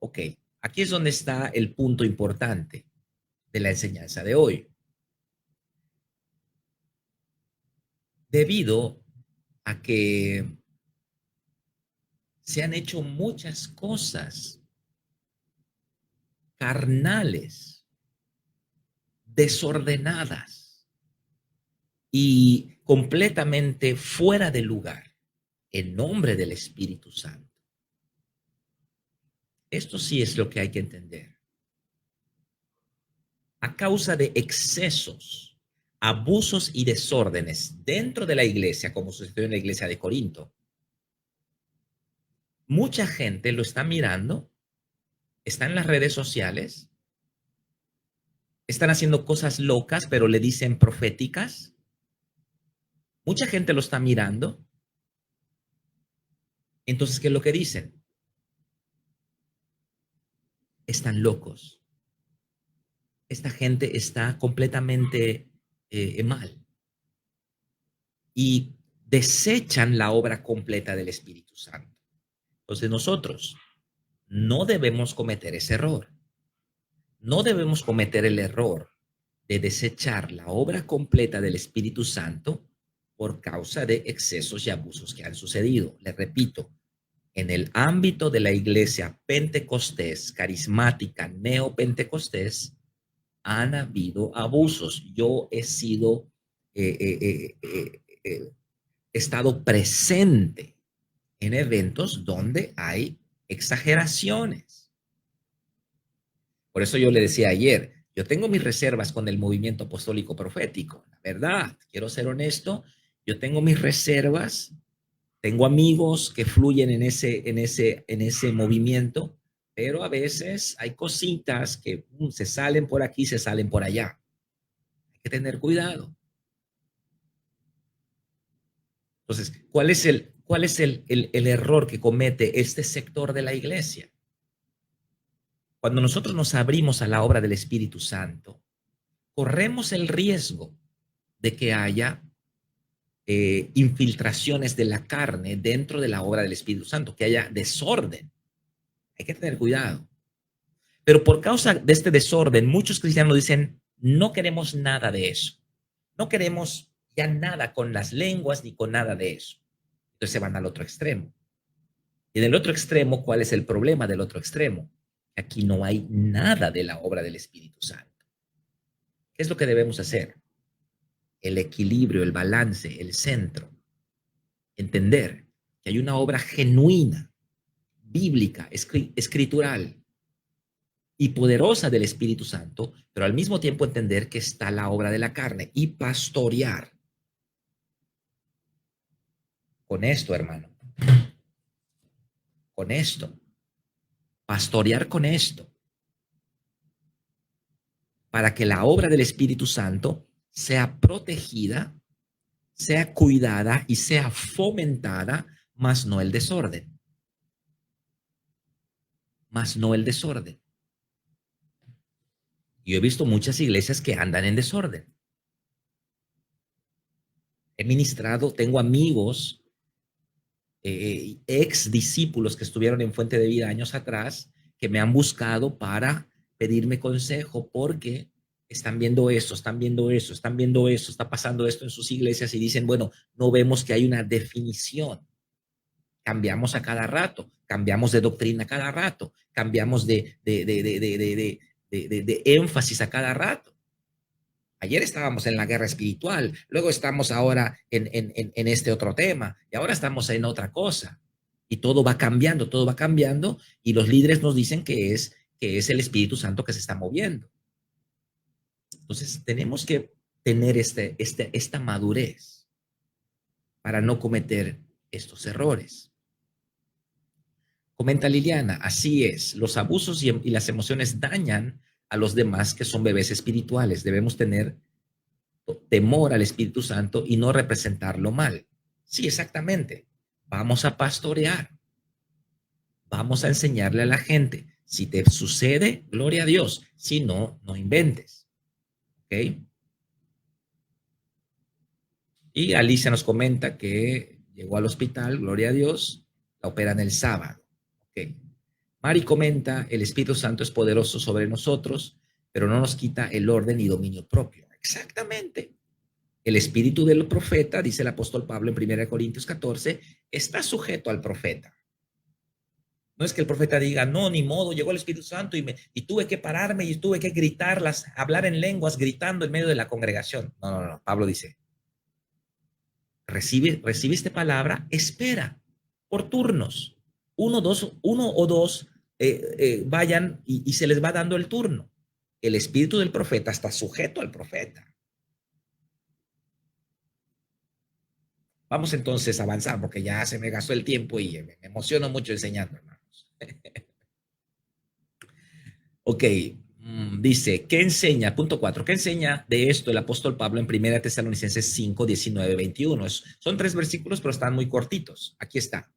Ok, aquí es donde está el punto importante de la enseñanza de hoy. debido a que se han hecho muchas cosas carnales, desordenadas y completamente fuera de lugar en nombre del Espíritu Santo. Esto sí es lo que hay que entender. A causa de excesos, abusos y desórdenes dentro de la iglesia, como sucedió en la iglesia de Corinto, mucha gente lo está mirando, está en las redes sociales, están haciendo cosas locas, pero le dicen proféticas. Mucha gente lo está mirando. Entonces, ¿qué es lo que dicen? Están locos. Esta gente está completamente mal. Y desechan la obra completa del Espíritu Santo. Entonces, nosotros no debemos cometer ese error. No debemos cometer el error de desechar la obra completa del Espíritu Santo por causa de excesos y abusos que han sucedido. Les repito, en el ámbito de la iglesia pentecostés, carismática, neopentecostés, han habido abusos. Yo he sido, he estado presente en eventos donde hay exageraciones. Por eso yo le decía ayer, yo tengo mis reservas con el movimiento apostólico profético. La verdad, quiero ser honesto, yo tengo mis reservas, tengo amigos que fluyen en ese movimiento, pero a veces hay cositas que se salen por aquí, se salen por allá. Hay que tener cuidado. Entonces, cuál es el error que comete este sector de la iglesia? Cuando nosotros nos abrimos a la obra del Espíritu Santo, corremos el riesgo de que haya infiltraciones de la carne dentro de la obra del Espíritu Santo, que haya desorden. Hay que tener cuidado. Pero por causa de este desorden, muchos cristianos dicen, no queremos nada de eso. No queremos ya nada con las lenguas ni con nada de eso. Entonces se van al otro extremo. Y en el otro extremo, ¿cuál es el problema del otro extremo? Aquí no hay nada de la obra del Espíritu Santo. ¿Qué es lo que debemos hacer? El equilibrio, el balance, el centro. Entender que hay una obra genuina, bíblica, escritural y poderosa del Espíritu Santo, pero al mismo tiempo entender que está la obra de la carne y pastorear. Con esto, hermano. Con esto. Pastorear con esto. Para que la obra del Espíritu Santo sea protegida, sea cuidada y sea fomentada, más no el desorden. Más no el desorden. Yo he visto muchas iglesias que andan en desorden. He ministrado, tengo amigos, ex discípulos que estuvieron en Fuente de Vida años atrás, que me han buscado para pedirme consejo porque están viendo esto, están viendo eso, están viendo eso, está pasando esto en sus iglesias y dicen, bueno, no vemos que hay una definición. Cambiamos a cada rato, cambiamos de doctrina a cada rato, cambiamos de énfasis a cada rato. Ayer estábamos en la guerra espiritual, luego estamos ahora en este otro tema y ahora estamos en otra cosa. Y todo va cambiando y los líderes nos dicen que es el Espíritu Santo que se está moviendo. Entonces tenemos que tener esta madurez para no cometer estos errores. Comenta Liliana, así es, los abusos y las emociones dañan a los demás que son bebés espirituales. Debemos tener temor al Espíritu Santo y no representarlo mal. Sí, exactamente. Vamos a pastorear. Vamos a enseñarle a la gente. Si te sucede, gloria a Dios. Si no, no inventes. ¿Ok? Y Alicia nos comenta que llegó al hospital, gloria a Dios, la operan el sábado. ¿Ok? Mari comenta, el Espíritu Santo es poderoso sobre nosotros, pero no nos quita el orden y dominio propio. Exactamente. El espíritu del profeta, dice el apóstol Pablo en 1 Corintios 14, está sujeto al profeta. No es que el profeta diga, no, ni modo, llegó el Espíritu Santo y tuve que pararme y tuve que gritarlas, hablar en lenguas, gritando en medio de la congregación. No, no, no. Pablo dice, recibe esta palabra, espera por turnos. Uno o dos vayan y se les va dando el turno. El espíritu del profeta está sujeto al profeta. Vamos entonces a avanzar porque ya se me gastó el tiempo y me emociono mucho enseñando, hermanos. Ok, dice, ¿qué enseña? Punto 4. ¿Qué enseña de esto el apóstol Pablo en 1 Tesalonicenses 5, 19, 21? Son 3 versículos, pero están muy cortitos. Aquí está.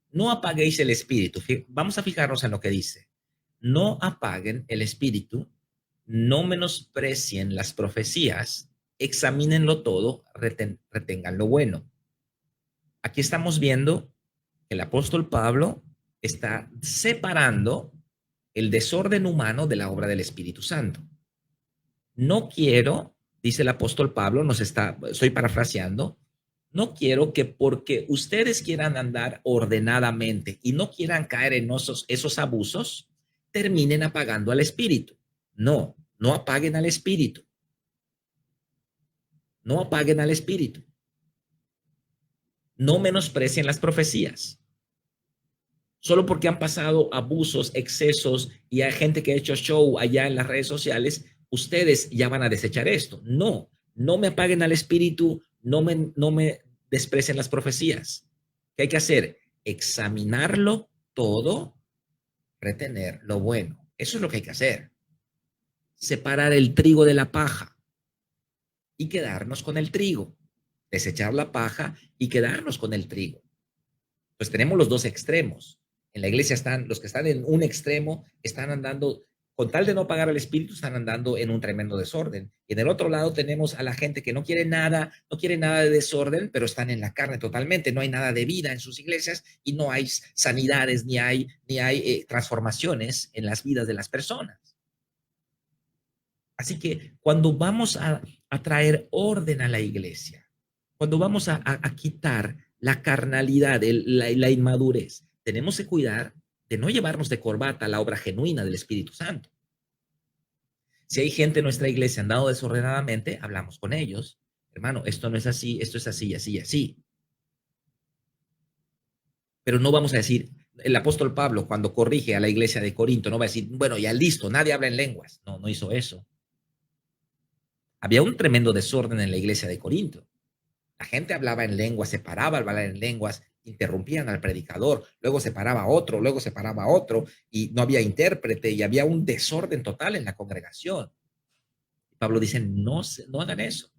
No apaguéis el espíritu. Vamos a fijarnos en lo que dice. No apaguen el espíritu, no menosprecien las profecías, examínenlo todo, retengan lo bueno. Aquí estamos viendo que el apóstol Pablo está separando el desorden humano de la obra del Espíritu Santo. No quiero, dice el apóstol Pablo, estoy parafraseando, no quiero que porque ustedes quieran andar ordenadamente y no quieran caer en esos abusos, terminen apagando al Espíritu. No, no apaguen al Espíritu. No apaguen al Espíritu. No menosprecien las profecías. Solo porque han pasado abusos, excesos y hay gente que ha hecho show allá en las redes sociales, ustedes ya van a desechar esto. No, no me apaguen al espíritu, no me desprecien las profecías. ¿Qué hay que hacer? Examinarlo todo, retener lo bueno. Eso es lo que hay que hacer. Separar el trigo de la paja y quedarnos con el trigo. Desechar la paja y quedarnos con el trigo. Pues tenemos los dos extremos. En la iglesia están, los que están en un extremo están andando, con tal de no pagar al espíritu, están andando en un tremendo desorden. Y en el otro lado tenemos a la gente que no quiere nada de desorden, pero están en la carne totalmente. No hay nada de vida en sus iglesias y no hay sanidades ni hay transformaciones en las vidas de las personas. Así que cuando vamos a traer orden a la iglesia, cuando vamos a quitar la carnalidad, la inmadurez, tenemos que cuidar de no llevarnos de corbata la obra genuina del Espíritu Santo. Si hay gente en nuestra iglesia andando desordenadamente, hablamos con ellos. Hermano, esto no es así, esto es así, así, así. Pero no vamos a decir, el apóstol Pablo cuando corrige a la iglesia de Corinto, no va a decir, bueno, ya listo, nadie habla en lenguas. No, no hizo eso. Había un tremendo desorden en la iglesia de Corinto. La gente hablaba en lenguas, se paraba al hablar en lenguas, interrumpían al predicador, luego se paraba otro, luego se paraba otro, y no había intérprete, y había un desorden total en la congregación. Pablo dice, no hagan eso.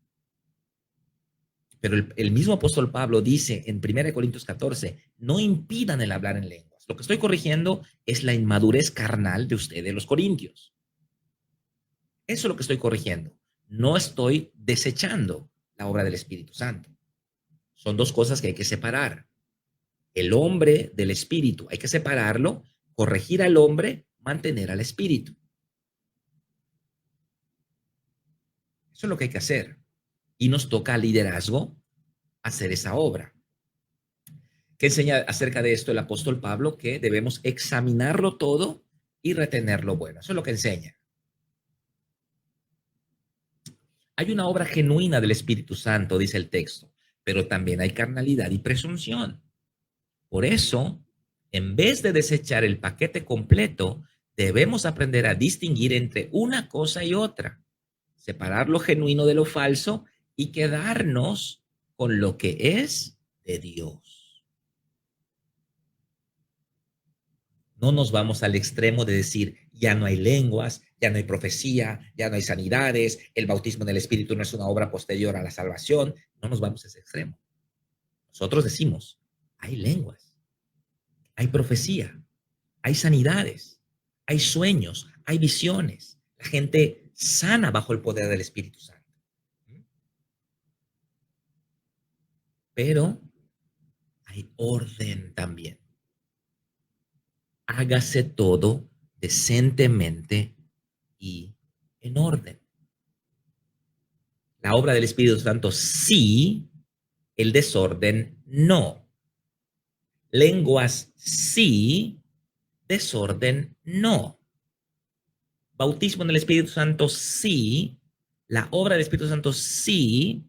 Pero el mismo apóstol Pablo dice en 1 Corintios 14, no impidan el hablar en lenguas. Lo que estoy corrigiendo es la inmadurez carnal de ustedes, los corintios. Eso es lo que estoy corrigiendo. No estoy desechando la obra del Espíritu Santo. Son dos cosas que hay que separar. El hombre del espíritu, hay que separarlo, corregir al hombre, mantener al espíritu. Eso es lo que hay que hacer. Y nos toca al liderazgo hacer esa obra. ¿Qué enseña acerca de esto el apóstol Pablo? Que debemos examinarlo todo y retener lo bueno. Eso es lo que enseña. Hay una obra genuina del Espíritu Santo, dice el texto, pero también hay carnalidad y presunción. Por eso, en vez de desechar el paquete completo, debemos aprender a distinguir entre una cosa y otra, separar lo genuino de lo falso y quedarnos con lo que es de Dios. No nos vamos al extremo de decir, ya no hay lenguas, ya no hay profecía, ya no hay sanidades, el bautismo en el Espíritu no es una obra posterior a la salvación. No nos vamos a ese extremo. Nosotros decimos, hay lenguas, hay profecía, hay sanidades, hay sueños, hay visiones. La gente sana bajo el poder del Espíritu Santo. Pero hay orden también. Hágase todo decentemente y en orden. La obra del Espíritu Santo sí, el desorden no. Lenguas sí, desorden no. Bautismo en el Espíritu Santo sí, la obra del Espíritu Santo sí,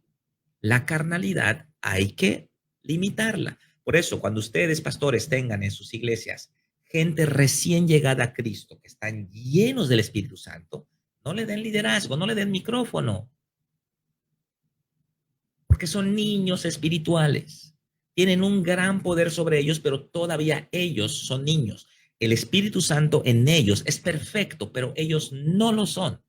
la carnalidad hay que limitarla. Por eso, cuando ustedes, pastores, tengan en sus iglesias gente recién llegada a Cristo, que están llenos del Espíritu Santo, no le den liderazgo, no le den micrófono, porque son niños espirituales. Tienen un gran poder sobre ellos, pero todavía ellos son niños. El Espíritu Santo en ellos es perfecto, pero ellos no lo son.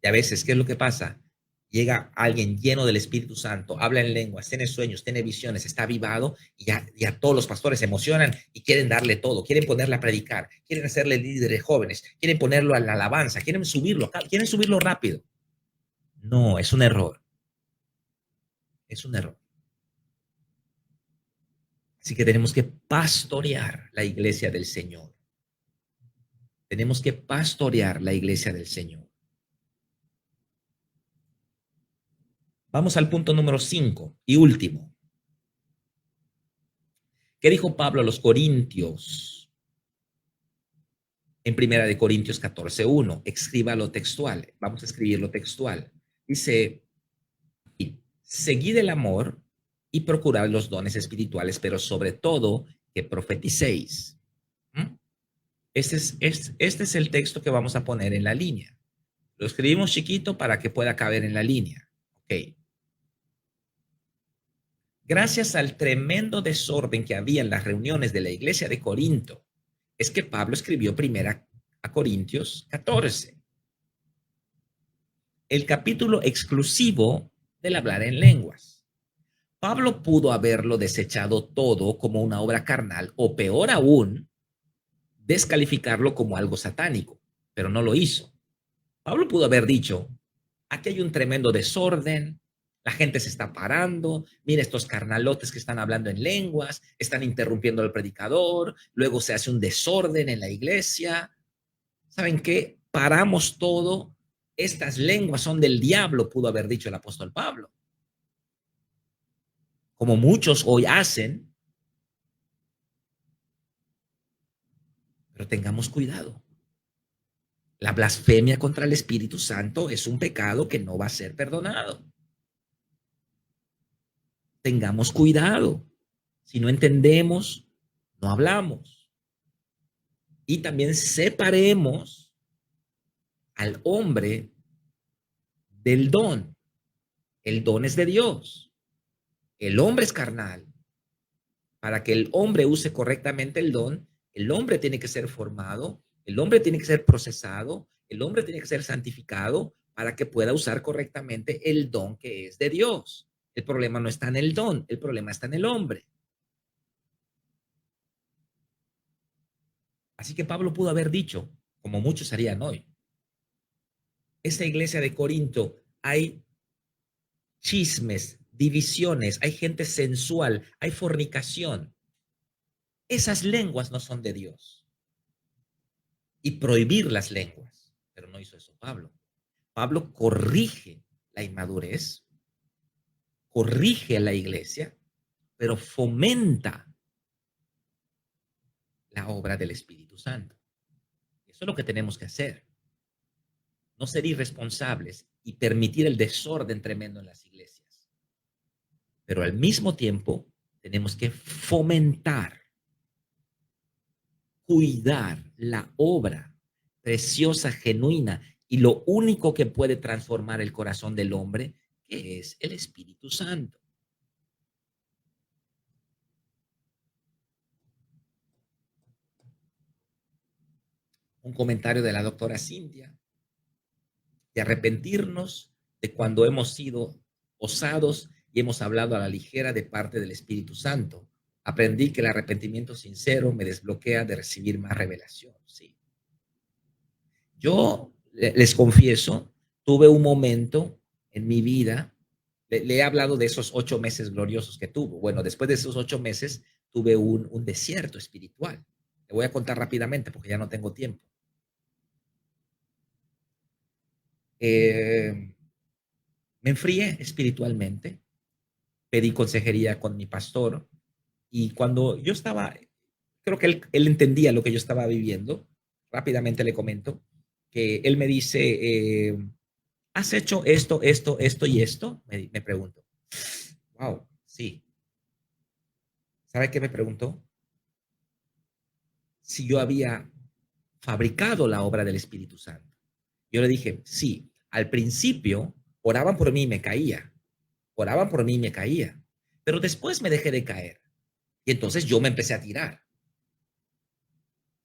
Y a veces, ¿qué es lo que pasa? Llega alguien lleno del Espíritu Santo, habla en lenguas, tiene sueños, tiene visiones, está avivado y ya todos los pastores se emocionan y quieren darle todo, quieren ponerle a predicar, quieren hacerle líderes jóvenes, quieren ponerlo a la alabanza, quieren subirlo rápido. No, es un error, es un error. Así que tenemos que pastorear la iglesia del Señor. Tenemos que pastorear la iglesia del Señor. Vamos al punto número 5 y último. ¿Qué dijo Pablo a los Corintios? En Primera de Corintios 14:1, escriba lo textual. Vamos a escribir lo textual. Dice, seguid el amor y procurad los dones espirituales, pero sobre todo que profeticéis. ¿Mm? Este es el texto que vamos a poner en la línea. Lo escribimos chiquito para que pueda caber en la línea. Ok. Gracias al tremendo desorden que había en las reuniones de la iglesia de Corinto, es que Pablo escribió Primera a Corintios 14, el capítulo exclusivo del hablar en lenguas. Pablo pudo haberlo desechado todo como una obra carnal o peor aún, descalificarlo como algo satánico, pero no lo hizo. Pablo pudo haber dicho, aquí hay un tremendo desorden, la gente se está parando, mira estos carnalotes que están hablando en lenguas, están interrumpiendo al predicador, luego se hace un desorden en la iglesia. ¿Saben qué? Paramos todo, estas lenguas son del diablo, pudo haber dicho el apóstol Pablo. Como muchos hoy hacen, pero tengamos cuidado. La blasfemia contra el Espíritu Santo es un pecado que no va a ser perdonado. Tengamos cuidado. Si no entendemos, no hablamos. Y también separemos al hombre del don. El don es de Dios. El hombre es carnal. Para que el hombre use correctamente el don, el hombre tiene que ser formado, el hombre tiene que ser procesado, el hombre tiene que ser santificado para que pueda usar correctamente el don que es de Dios. El problema no está en el don, el problema está en el hombre. Así que Pablo pudo haber dicho, como muchos harían hoy, esa iglesia de Corinto hay chismes, divisiones, hay gente sensual, hay fornicación. Esas lenguas no son de Dios. Y prohibir las lenguas. Pero no hizo eso Pablo. Pablo corrige la inmadurez, corrige a la iglesia, pero fomenta la obra del Espíritu Santo. Eso es lo que tenemos que hacer. No ser irresponsables y permitir el desorden tremendo en las iglesias. Pero al mismo tiempo tenemos que fomentar, cuidar la obra preciosa, genuina y lo único que puede transformar el corazón del hombre, que es el Espíritu Santo. Un comentario de la doctora Cintia, de arrepentirnos de cuando hemos sido osados y hemos hablado a la ligera de parte del Espíritu Santo. Aprendí que el arrepentimiento sincero me desbloquea de recibir más revelación. Sí. Yo les confieso, tuve un momento en mi vida, le he hablado de esos 8 meses gloriosos que tuvo. Bueno, después de esos 8 meses tuve un desierto espiritual. Le voy a contar rápidamente porque ya no tengo tiempo. me enfrié espiritualmente, pedí consejería con mi pastor y cuando yo estaba, creo que él entendía lo que yo estaba viviendo, rápidamente le comento que él me dice, ¿has hecho esto y esto? Me pregunto. Wow, sí. ¿Sabe qué me preguntó? Si yo había fabricado la obra del Espíritu Santo. Yo le dije, sí, al principio oraban por mí y me caía, oraban por mí y me caía, pero después me dejé de caer. Y entonces yo me empecé a tirar,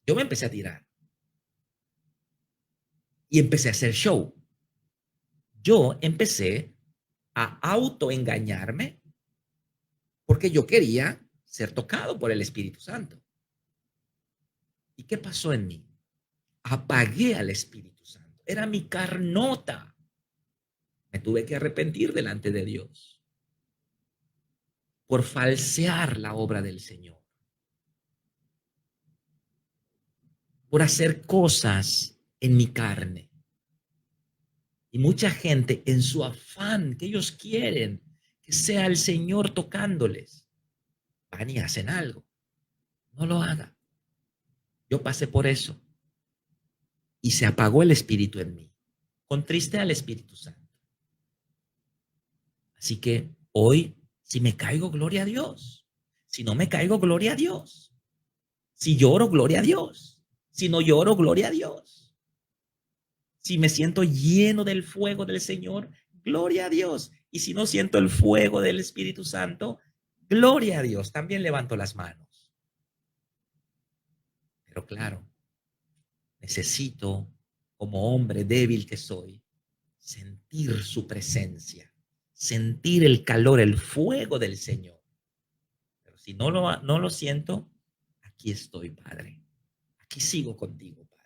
yo me empecé a tirar y empecé a hacer show. Yo empecé a autoengañarme porque yo quería ser tocado por el Espíritu Santo. ¿Y qué pasó en mí? Apagué al Espíritu Santo. Era mi carnota. Me tuve que arrepentir delante de Dios por falsear la obra del Señor, por hacer cosas en mi carne. Y mucha gente en su afán que ellos quieren que sea el Señor tocándoles, van y hacen algo. No lo haga. Yo pasé por eso y se apagó el Espíritu en mí. Contriste al Espíritu Santo. Así que hoy, si me caigo, gloria a Dios. Si no me caigo, gloria a Dios. Si lloro, gloria a Dios. Si no lloro, gloria a Dios. Si me siento lleno del fuego del Señor, gloria a Dios. Y si no siento el fuego del Espíritu Santo, gloria a Dios. También levanto las manos. Pero claro, necesito, como hombre débil que soy, sentir su presencia, sentir el calor, el fuego del Señor. Pero si no lo siento, aquí estoy, Padre. Aquí sigo contigo, Padre.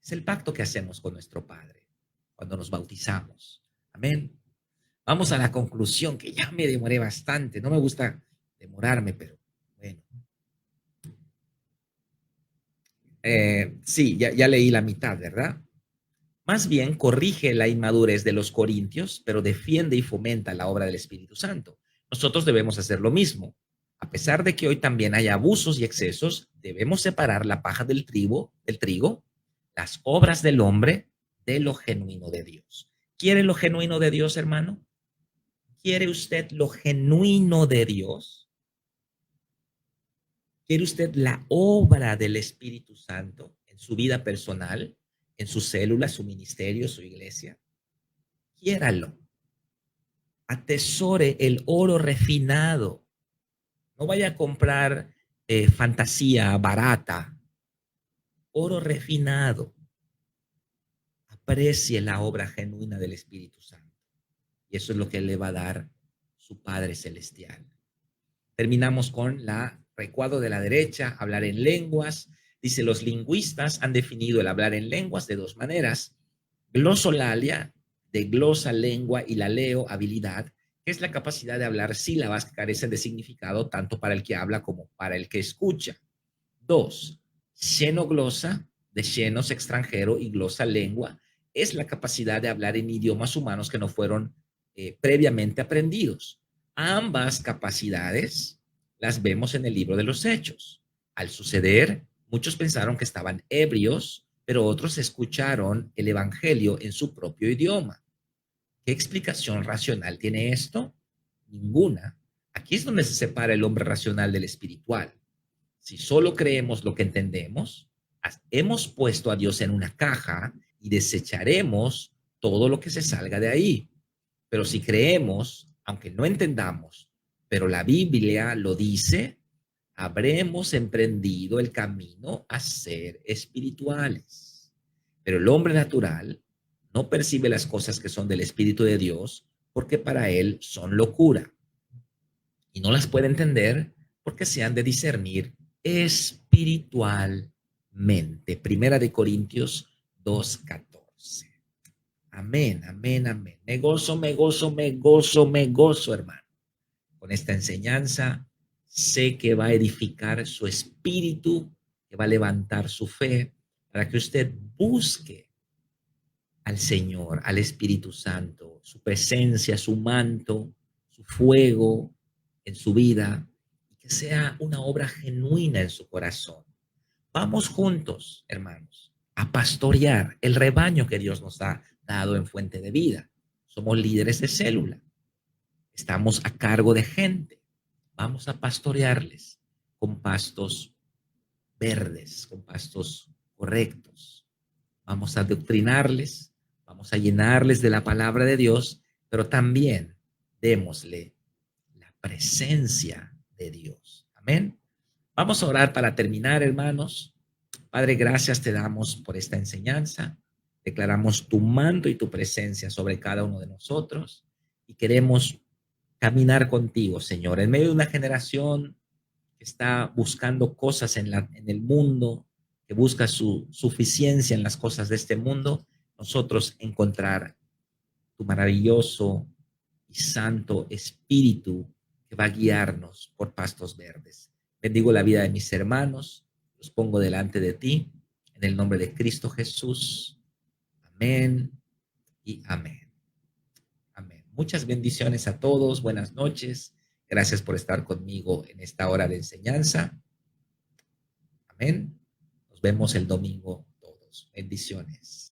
Es el pacto que hacemos con nuestro Padre cuando nos bautizamos. Amén. Vamos a la conclusión, que ya me demoré bastante. No me gusta demorarme, pero bueno. Sí, ya leí la mitad, ¿verdad? Más bien corrige la inmadurez de los corintios, pero defiende y fomenta la obra del Espíritu Santo. Nosotros debemos hacer lo mismo. A pesar de que hoy también hay abusos y excesos, debemos separar la paja del trigo, las obras del hombre de lo genuino de Dios. ¿Quiere lo genuino de Dios, hermano? ¿Quiere usted lo genuino de Dios? ¿Quiere usted la obra del Espíritu Santo en su vida personal, en sus células, su ministerio, su iglesia? Quiéralo. Atesore el oro refinado. No vaya a comprar fantasía barata. Oro refinado. Aprecie la obra genuina del Espíritu Santo. Y eso es lo que le va a dar su Padre Celestial. Terminamos con la recuadro de la derecha, hablar en lenguas. Dice, los lingüistas han definido el hablar en lenguas de dos maneras. Glosolalia, de glosa, lengua, y la leo, habilidad, que es la capacidad de hablar sílabas que carecen de significado tanto para el que habla como para el que escucha. Dos, xenoglosa, de xenos, extranjero, y glosa, lengua, es la capacidad de hablar en idiomas humanos que no fueron previamente aprendidos. Ambas capacidades las vemos en el libro de los Hechos. Al suceder, muchos pensaron que estaban ebrios, pero otros escucharon el evangelio en su propio idioma. ¿Qué explicación racional tiene esto? Ninguna. Aquí es donde se separa el hombre racional del espiritual. Si solo creemos lo que entendemos, hemos puesto a Dios en una caja y desecharemos todo lo que se salga de ahí. Pero si creemos, aunque no entendamos, pero la Biblia lo dice, habremos emprendido el camino a ser espirituales. Pero el hombre natural no percibe las cosas que son del Espíritu de Dios porque para él son locura y no las puede entender porque se han de discernir espiritualmente. Primera de Corintios 2:14. Amén, amén, amén. Me gozo, me gozo, me gozo, me gozo, hermano. Con esta enseñanza sé que va a edificar su espíritu, que va a levantar su fe para que usted busque al Señor, al Espíritu Santo, su presencia, su manto, su fuego en su vida, y que sea una obra genuina en su corazón. Vamos juntos, hermanos, a pastorear el rebaño que Dios nos ha dado en Fuente de Vida. Somos líderes de célula, estamos a cargo de gente. Vamos a pastorearles con pastos verdes, con pastos correctos. Vamos a adoctrinarles, vamos a llenarles de la palabra de Dios, pero también démosle la presencia de Dios. Amén. Vamos a orar para terminar, hermanos. Padre, gracias te damos por esta enseñanza. Declaramos tu manto y tu presencia sobre cada uno de nosotros y queremos caminar contigo, Señor, en medio de una generación que está buscando cosas en el mundo, que busca su suficiencia en las cosas de este mundo. Nosotros encontrar tu maravilloso y santo Espíritu que va a guiarnos por pastos verdes. Bendigo la vida de mis hermanos, los pongo delante de ti, en el nombre de Cristo Jesús. Amén y amén. Amén. Muchas bendiciones a todos, buenas noches. Gracias por estar conmigo en esta hora de enseñanza. Amén. Nos vemos el domingo todos. Bendiciones.